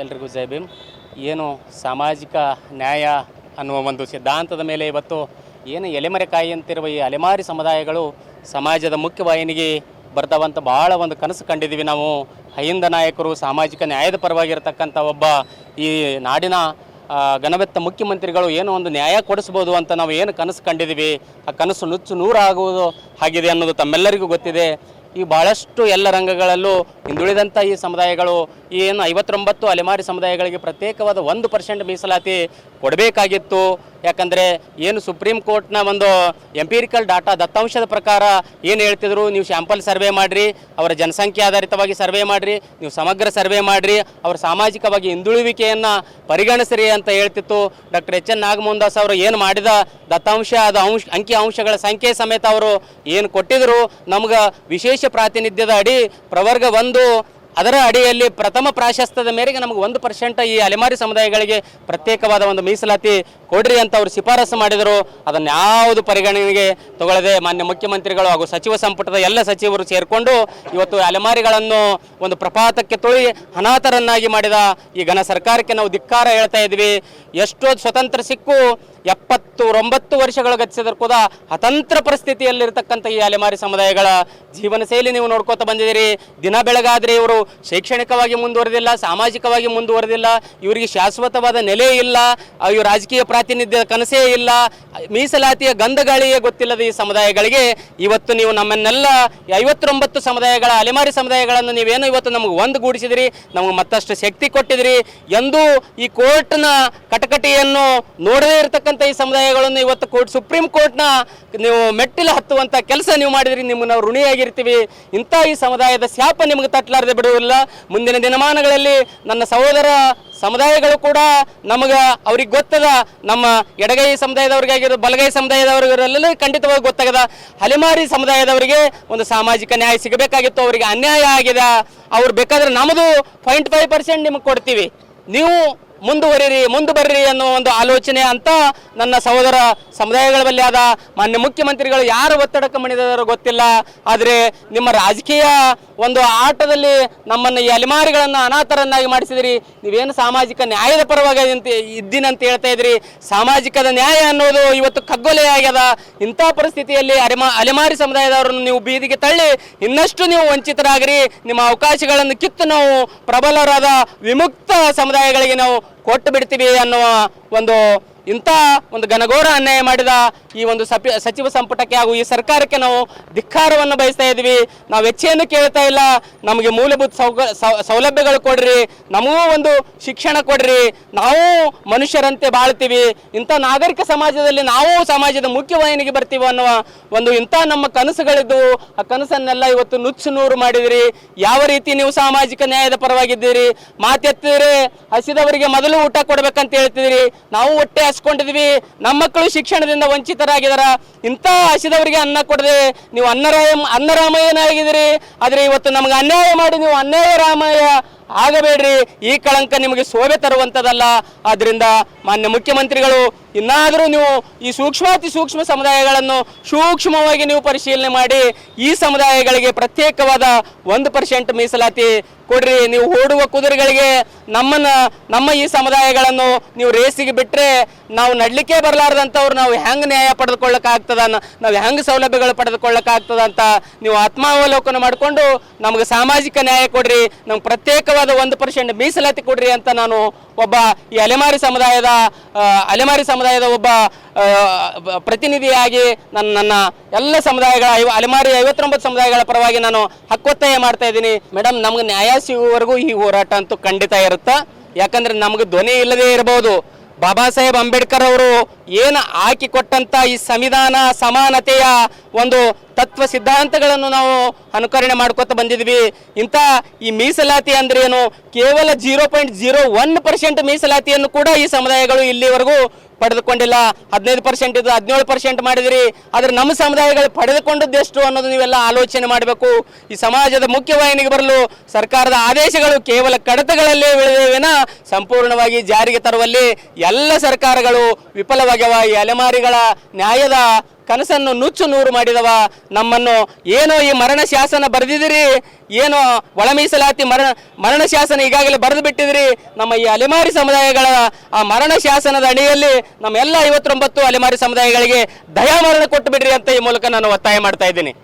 ಎಲ್ರಿಗೂ ಜೈ ಭೀಮ್. ಏನು ಸಾಮಾಜಿಕ ನ್ಯಾಯ ಅನ್ನುವ ಒಂದು ಸಿದ್ಧಾಂತದ ಮೇಲೆ ಇವತ್ತು ಏನು ಎಲೆಮರೆಕಾಯಿ ಅಂತಿರುವ ಈ ಅಲೆಮಾರಿ ಸಮುದಾಯಗಳು ಸಮಾಜದ ಮುಖ್ಯವಾಹಿನಿಗೆ ಬರ್ತಾವಂತ ಭಾಳ ಒಂದು ಕನಸು ಕಂಡಿದ್ದೀವಿ ನಾವು. ಅಹಿಂದ ನಾಯಕರು ಸಾಮಾಜಿಕ ನ್ಯಾಯದ ಪರವಾಗಿರತಕ್ಕಂಥ ಒಬ್ಬ ಈ ನಾಡಿನ ಘನವೆತ್ತ ಮುಖ್ಯಮಂತ್ರಿಗಳು ಏನೋ ಒಂದು ನ್ಯಾಯ ಕೊಡಿಸ್ಬೋದು ಅಂತ ನಾವು ಏನು ಕನಸು ಕಂಡಿದ್ದೀವಿ, ಆ ಕನಸು ನುಚ್ಚು ನೂರಾಗುವುದು ಆಗಿದೆ ಅನ್ನೋದು ತಮ್ಮೆಲ್ಲರಿಗೂ ಗೊತ್ತಿದೆ. ಈ ಭಾಳಷ್ಟು ಎಲ್ಲ ರಂಗಗಳಲ್ಲೂ ಹಿಂದುಳಿದಂಥ ಈ ಸಮುದಾಯಗಳು ಏನು 59 ಅಲೆಮಾರಿ ಸಮುದಾಯಗಳಿಗೆ ಪ್ರತ್ಯೇಕವಾದ 1% ಮೀಸಲಾತಿ ಕೊಡಬೇಕಾಗಿತ್ತು. ಯಾಕಂದರೆ ಏನು ಸುಪ್ರೀಂ ಕೋರ್ಟ್ನ ಒಂದು ಎಂಪಿರಿಕಲ್ ಡಾಟಾ ದತ್ತಾಂಶದ ಪ್ರಕಾರ ಏನು ಹೇಳ್ತಿದ್ರು, ನೀವು ಸ್ಯಾಂಪಲ್ ಸರ್ವೆ ಮಾಡಿರಿ, ಅವರ ಜನಸಂಖ್ಯೆ ಆಧಾರಿತವಾಗಿ ಸರ್ವೆ ಮಾಡಿರಿ, ನೀವು ಸಮಗ್ರ ಸರ್ವೆ ಮಾಡಿರಿ, ಅವರ ಸಾಮಾಜಿಕವಾಗಿ ಹಿಂದುಳುವಿಕೆಯನ್ನು ಪರಿಗಣಿಸಿರಿ ಅಂತ ಹೇಳ್ತಿತ್ತು. ಡಾಕ್ಟರ್ ಎಚ್ ಎನ್ ನಾಗಮೋಹನ್ ಅವರು ಏನು ಮಾಡಿದ ದತ್ತಾಂಶ ಅದು ಅಂಕಿ ಅಂಶಗಳ ಸಂಖ್ಯೆ ಸಮೇತ ಅವರು ಏನು ಕೊಟ್ಟಿದ್ರು, ನಮ್ಗೆ ವಿಶೇಷ ಪ್ರಾತಿನಿಧ್ಯದ ಅಡಿ ಪ್ರವರ್ಗ 1 ಅದರ ಅಡಿಯಲ್ಲಿ ಪ್ರಥಮ ಪ್ರಾಶಸ್ತ್ಯದ ಮೇರೆಗೆ ನಮಗೆ 1% ಈ ಅಲೆಮಾರಿ ಸಮುದಾಯಗಳಿಗೆ ಪ್ರತ್ಯೇಕವಾದ ಒಂದು ಮೀಸಲಾತಿ ಕೊಡ್ರಿ ಅಂತ ಅವರು ಶಿಫಾರಸು ಮಾಡಿದರು. ಅದನ್ನು ಯಾವುದು ಪರಿಗಣನೆಗೆ ತಗೊಳ್ಳದೆ ಮಾನ್ಯ ಮುಖ್ಯಮಂತ್ರಿಗಳು ಹಾಗೂ ಸಚಿವ ಸಂಪುಟದ ಎಲ್ಲ ಸಚಿವರು ಸೇರಿಕೊಂಡು ಇವತ್ತು ಅಲೆಮಾರಿಗಳನ್ನು ಒಂದು ಪ್ರಪಾತಕ್ಕೆ ತುಳಿ ಅನಾಥರನ್ನಾಗಿ ಮಾಡಿದ ಈ ಘನ ಸರ್ಕಾರಕ್ಕೆ ನಾವು ಧಿಕ್ಕಾರ ಹೇಳ್ತಾ ಇದ್ವಿ. ಎಷ್ಟೋ ಸ್ವತಂತ್ರ ಸಿಕ್ಕು 79 ವರ್ಷಗಳು ಗತಿಸಿದ್ರು ಕೂಡ ಅತಂತ್ರ ಪರಿಸ್ಥಿತಿಯಲ್ಲಿರ್ತಕ್ಕಂಥ ಈ ಅಲೆಮಾರಿ ಸಮುದಾಯಗಳ ಜೀವನ ಶೈಲಿ ನೀವು ನೋಡ್ಕೋತ ಬಂದಿದ್ದೀರಿ. ದಿನ ಬೆಳಗಾದರೆ ಇವರು ಶೈಕ್ಷಣಿಕವಾಗಿ ಮುಂದುವರೆದಿಲ್ಲ, ಸಾಮಾಜಿಕವಾಗಿ ಮುಂದುವರೆದಿಲ್ಲ, ಇವರಿಗೆ ಶಾಶ್ವತವಾದ ನೆಲೆ ಇಲ್ಲ, ಇವರು ರಾಜಕೀಯ ಪ್ರಾತಿನಿಧ್ಯದ ಕನಸೇ ಇಲ್ಲ, ಮೀಸಲಾತಿಯ ಗಂಧಗಾಳಿಯೇ ಗೊತ್ತಿಲ್ಲದ ಈ ಸಮುದಾಯಗಳಿಗೆ ಇವತ್ತು ನೀವು ನಮ್ಮನ್ನೆಲ್ಲ 59 ಸಮುದಾಯಗಳ ಅಲೆಮಾರಿ ಸಮುದಾಯಗಳನ್ನು ನೀವೇನು ಇವತ್ತು ನಮಗೆ ಒಂದುಗೂಡಿಸಿದಿರಿ, ನಮಗೆ ಮತ್ತಷ್ಟು ಶಕ್ತಿ ಕೊಟ್ಟಿದಿರಿ. ಎಂದೂ ಈ ಕೋರ್ಟ್ನ ಕಟಕಟಿಯನ್ನು ನೋಡದೇ ಇರತಕ್ಕಂಥ ಈ ಸಮುದಾಯಗಳನ್ನು ಇವತ್ತು ಸುಪ್ರೀಂ ಕೋರ್ಟ್ನ ನೀವು ಮೆಟ್ಟಿಲು ಹತ್ತುವಂಥ ಕೆಲಸ ನೀವು ಮಾಡಿದ್ರಿ, ನಿಮ್ಗೆ ನಾವು ಋಣಿಯಾಗಿರ್ತೀವಿ. ಇಂಥ ಈ ಸಮುದಾಯದ ಶಾಪ ನಿಮಗೆ ತಟ್ಟಲಾರದೆ ಬಿಡುವುದಿಲ್ಲ. ಮುಂದಿನ ದಿನಮಾನಗಳಲ್ಲಿ ನನ್ನ ಸಹೋದರ ಸಮುದಾಯಗಳು ಕೂಡ ನಮಗೆ ಅವ್ರಿಗೆ ಗೊತ್ತದ, ನಮ್ಮ ಎಡಗೈ ಸಮುದಾಯದವ್ರಿಗಾಗಿರೋ ಬಲಗೈ ಸಮುದಾಯದವ್ರಿಗೆಲ್ಲ ಖಂಡಿತವಾಗಿ ಗೊತ್ತಾಗದ. ಅಲೆಮಾರಿ ಸಮುದಾಯದವರಿಗೆ ಒಂದು ಸಾಮಾಜಿಕ ನ್ಯಾಯ ಸಿಗಬೇಕಾಗಿತ್ತು, ಅವರಿಗೆ ಅನ್ಯಾಯ ಆಗಿದೆ. ಅವ್ರು ಬೇಕಾದ್ರೆ ನಮ್ಮದು 0.5% ನಿಮಗೆ ಕೊಡ್ತೀವಿ, ನೀವು ಮುಂದೆ ಬರ್ರಿ ಅನ್ನೋ ಒಂದು ಆಲೋಚನೆ ಅಂತ ನನ್ನ ಸಹೋದರ ಸಮುದಾಯಗಳ ಬಳಿ ಆದ. ಮಾನ್ಯ ಮುಖ್ಯಮಂತ್ರಿಗಳು ಯಾರು ಒತ್ತಡಕ್ಕೆ ಮಣಿದಾರೋ ಗೊತ್ತಿಲ್ಲ, ಆದರೆ ನಿಮ್ಮ ರಾಜಕೀಯ ಒಂದು ಆಟದಲ್ಲಿ ನಮ್ಮನ್ನು ಈ ಅಲೆಮಾರಿಗಳನ್ನು ಅನಾಥರನ್ನಾಗಿ ಮಾಡಿಸಿದಿರಿ. ನೀವೇನು ಸಾಮಾಜಿಕ ನ್ಯಾಯದ ಪರವಾಗಿ ಇದ್ದೀನಂತ ಹೇಳ್ತಾ ಇದ್ರಿ, ಸಾಮಾಜಿಕದ ನ್ಯಾಯ ಅನ್ನೋದು ಇವತ್ತು ಕಗ್ಗೊಲೆ ಆಗ್ಯದ. ಇಂಥ ಪರಿಸ್ಥಿತಿಯಲ್ಲಿ ಅಲೆಮಾರಿ ಸಮುದಾಯದವರನ್ನು ನೀವು ಬೀದಿಗೆ ತಳ್ಳಿ ಇನ್ನಷ್ಟು ನೀವು ವಂಚಿತರಾಗಿರಿ, ನಿಮ್ಮ ಅವಕಾಶಗಳನ್ನು ಕಿತ್ತು ನಾವು ಪ್ರಬಲರಾದ ವಿಮುಕ್ತ ಸಮುದಾಯಗಳಿಗೆ ನಾವು ಕೊಟ್ಟು ಬಿಡ್ತೀವಿ ಅನ್ನುವ ಇಂಥ ಒಂದು ಘನಘೋರ ಅನ್ಯಾಯ ಮಾಡಿದ ಈ ಒಂದು ಸಚಿವ ಸಂಪುಟಕ್ಕೆ ಹಾಗೂ ಈ ಸರ್ಕಾರಕ್ಕೆ ನಾವು ಧಿಕ್ಕಾರವನ್ನು ಬಯಸ್ತಾ ಇದ್ವಿ. ನಾವು ಹೆಚ್ಚೇನು ಕೇಳ್ತಾ ಇಲ್ಲ, ನಮಗೆ ಮೂಲಭೂತ ಸೌಲಭ್ಯಗಳು ಕೊಡ್ರಿ, ನಮಗೂ ಒಂದು ಶಿಕ್ಷಣ ಕೊಡ್ರಿ, ನಾವು ಮನುಷ್ಯರಂತೆ ಬಾಳ್ತೀವಿ, ಇಂಥ ನಾಗರಿಕ ಸಮಾಜದಲ್ಲಿ ನಾವು ಸಮಾಜದ ಮುಖ್ಯವಾಹಿನಿಗೆ ಬರ್ತೀವಿ ಅನ್ನುವ ಇಂಥ ನಮ್ಮ ಕನಸುಗಳಿದ್ದು, ಆ ಕನಸನ್ನೆಲ್ಲ ಇವತ್ತು ನುಚ್ಚು ನೂರು ಮಾಡಿದಿರಿ. ಯಾವ ರೀತಿ ನೀವು ಸಾಮಾಜಿಕ ನ್ಯಾಯದ ಪರವಾಗಿದ್ದೀರಿ, ಮಾತೆತ್ತಿದ್ರೆ ಹಸಿದವರಿಗೆ ಮೊದಲು ಊಟ ಕೊಡ್ಬೇಕಂತ ಹೇಳ್ತಿದ್ದೀರಿ, ನಾವು ಹೊಟ್ಟೆ ಹಸ್ಕೊಂಡಿದ್ವಿ, ನಮ್ಮ ಮಕ್ಕಳು ಶಿಕ್ಷಣದಿಂದ ವಂಚಿತರಾಗಿದಾರ. ಇಂಥ ಹಸಿದವರಿಗೆ ಅನ್ನ ಕೊಡದೆ ನೀವು ಅನ್ನರಾಮಯ್ಯನಾಗಿದ್ದೀರಿ. ಆದರೆ ಇವತ್ತು ನಮಗೆ ಅನ್ಯಾಯ ಮಾಡಿ ನೀವು ಅನ್ಯಾಯ ರಾಮಯ್ಯ ಆಗಬೇಡ್ರಿ, ಈ ಕಳಂಕ ನಿಮಗೆ ಶೋಭೆ ತರುವಂಥದ್ದಲ್ಲ. ಆದ್ದರಿಂದ ಮಾನ್ಯ ಮುಖ್ಯಮಂತ್ರಿಗಳು ಇನ್ನಾದರೂ ನೀವು ಈ ಸೂಕ್ಷ್ಮಾತಿ ಸೂಕ್ಷ್ಮ ಸಮುದಾಯಗಳನ್ನು ಸೂಕ್ಷ್ಮವಾಗಿ ನೀವು ಪರಿಶೀಲನೆ ಮಾಡಿ ಈ ಸಮುದಾಯಗಳಿಗೆ ಪ್ರತ್ಯೇಕವಾದ 1% ಮೀಸಲಾತಿ ಕೊಡ್ರಿ. ನೀವು ಓಡುವ ಕುದುರೆಗಳಿಗೆ ನಮ್ಮ ಈ ಸಮುದಾಯಗಳನ್ನು ನೀವು ರೇಸಿಗೆ ಬಿಟ್ಟರೆ ನಾವು ನಡಲಿಕ್ಕೆ ಬರಲಾರ್ದಂಥವ್ರು ನಾವು ಹೆಂಗೆ ನ್ಯಾಯ ಪಡೆದುಕೊಳ್ಳೋಕ್ಕಾಗ್ತದ, ನಾವು ಹೆಂಗೆ ಸೌಲಭ್ಯಗಳು ಪಡೆದುಕೊಳ್ಳೋಕ್ಕಾಗ್ತದ ಅಂತ ನೀವು ಆತ್ಮಾವಲೋಕನ ಮಾಡಿಕೊಂಡು ನಮಗೆ ಸಾಮಾಜಿಕ ನ್ಯಾಯ ಕೊಡ್ರಿ, ನಮ್ಗೆ ಪ್ರತ್ಯೇಕವಾದ 1% ಮೀಸಲಾತಿ ಕೊಡ್ರಿ ಅಂತ ನಾನು ಒಬ್ಬ ಈ ಅಲೆಮಾರಿ ಸಮುದಾಯದ ಒಬ್ಬ ಪ್ರತಿನಿಧಿಯಾಗಿ ನನ್ನ ಎಲ್ಲ ಸಮುದಾಯಗಳ ಅಲೆಮಾರಿ 59 ಸಮುದಾಯಗಳ ಪರವಾಗಿ ನಾನು ಹಕ್ಕೊತ್ತಾಯ ಮಾಡ್ತಾ ಇದ್ದೀನಿ. ಮೇಡಮ್, ನಮ್ಗೆ ನ್ಯಾಯ ಸಿಗುವವರೆಗೂ ಈ ಹೋರಾಟ ಅಂತೂ ಖಂಡಿತ ಇರುತ್ತೆ. ಯಾಕಂದ್ರೆ ನಮ್ಗೆ ಧ್ವನಿ ಇಲ್ಲದೇ ಇರಬಹುದು. ಬಾಬಾ ಸಾಹೇಬ್ ಅಂಬೇಡ್ಕರ್ ಅವರು ಏನು ಹಾಕಿಕೊಟ್ಟಂಥ ಈ ಸಂವಿಧಾನ ಸಮಾನತೆಯ ಒಂದು ತತ್ವ ಸಿದ್ಧಾಂತಗಳನ್ನು ನಾವು ಅನುಕರಣೆ ಮಾಡ್ಕೊತ ಬಂದಿದ್ವಿ. ಇಂಥ ಈ ಮೀಸಲಾತಿ ಅಂದ್ರೆ ಏನು, ಕೇವಲ 0.01% ಮೀಸಲಾತಿಯನ್ನು ಕೂಡ ಈ ಸಮುದಾಯಗಳು ಇಲ್ಲಿವರೆಗೂ ಪಡೆದುಕೊಂಡಿಲ್ಲ. 15% ಇದು 17% ಮಾಡಿದಿರಿ. ಆದರೆ ನಮ್ಮ ಸಮುದಾಯಗಳು ಪಡೆದುಕೊಂಡದ್ದು ಎಷ್ಟು ಅನ್ನೋದು ನೀವೆಲ್ಲ ಆಲೋಚನೆ ಮಾಡಬೇಕು. ಈ ಸಮಾಜದ ಮುಖ್ಯವಾಹಿನಿಗೆ ಬರಲು ಸರ್ಕಾರದ ಆದೇಶಗಳು ಕೇವಲ ಕಡತಗಳಲ್ಲೇ ಉಳಿದಿವೆನ ಸಂಪೂರ್ಣವಾಗಿ ಜಾರಿಗೆ ತರುವಲ್ಲಿ ಎಲ್ಲ ಸರ್ಕಾರಗಳು ವಿಫಲವಾಗ್ಯವ. ಈ ಅಲೆಮಾರಿಗಳ ನ್ಯಾಯದ ಕನಸನ್ನು ನುಚ್ಚು ನೂರು ಮಾಡಿದವ. ನಮ್ಮನ್ನು ಏನೋ ಈ ಮರಣ ಶಾಸನ ಬರೆದಿದ್ದೀರಿ, ಏನೋ ಒಳ ಮೀಸಲಾತಿ ಮರಣ ಶಾಸನ ಈಗಾಗಲೇ ಬರೆದು ಬಿಟ್ಟಿದ್ರಿ. ನಮ್ಮ ಈ ಅಲೆಮಾರಿ ಸಮುದಾಯಗಳ ಆ ಮರಣ ಶಾಸನದ ಅಡಿಯಲ್ಲಿ ನಮ್ಮ ಎಲ್ಲ 59 ಅಲೆಮಾರಿ ಸಮುದಾಯಗಳಿಗೆ ದಯಾಮರಣ ಕೊಟ್ಟು ಬಿಡ್ರಿ ಅಂತ ಈ ಮೂಲಕ ನಾನು ಒತ್ತಾಯ ಮಾಡ್ತಾ ಇದ್ದೀನಿ.